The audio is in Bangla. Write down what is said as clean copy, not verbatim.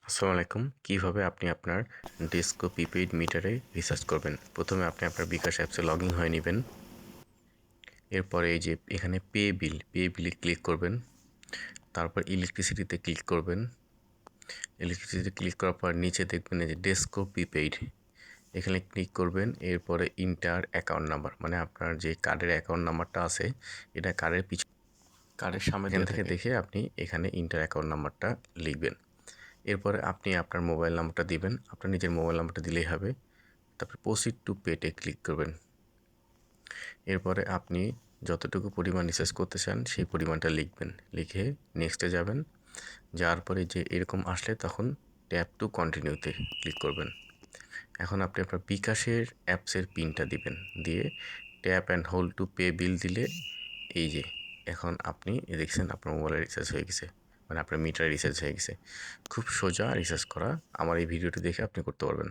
আসসালামু আলাইকুম। কিভাবে আপনি আপনার ডেস্কো প্রিপেইড মিটারে রিচার্জ করবেন। প্রথমে আপনি আপনার বিকাশ অ্যাপসে লগ ইন হয়ে নেবেন। এরপরে এই যে এখানে পে বিলে ক্লিক করবেন। তারপর ইলেকট্রিসিটিতে ক্লিক করবেন। ইলেকট্রিসিটি ক্লিক করার পর নিচে দেখবেন এই যে ডেস্কো প্রিপেইড, এখানে ক্লিক করবেন। এরপরে ইন্টার অ্যাকাউন্ট নাম্বার, মানে আপনার যে কার্ডের অ্যাকাউন্ট নাম্বারটা আছে এটা কার্ডের সামনে এখান থেকে দেখে আপনি এখানে ইন্টার অ্যাকাউন্ট নাম্বারটা লিখবেন। এরপরে আপনি আপনার মোবাইল নাম্বারটা দিবেন, আপনার নিজের মোবাইল নাম্বারটা দিলেই হবে। তারপরে প্রসিড টু পেতে ক্লিক করবেন। এরপরে আপনি যতটুকু পরিমাণ রিচার্জ করতে চান সেই পরিমাণটা লিখবেন, লিখে নেক্সটে যাবেন। যাওয়ার পরে যে এরকম আসলে তখন ট্যাপ টু কন্টিনিউতে ক্লিক করবেন। এখন আপনি আপনার বিকাশের অ্যাপসের পিনটা দিবেন, দিয়ে tap and hold to pay বিল দিলে এই যে এখন আপনি দেখছেন আপনার মোবাইলে রিচার্জ হয়ে গেছে, মানে আপনার মিটারে রিচার্জ হয়ে গেছে। খুব সোজা রিচার্জ করা। আমার এই ভিডিওটি দেখে আপনি করতে পারবেন।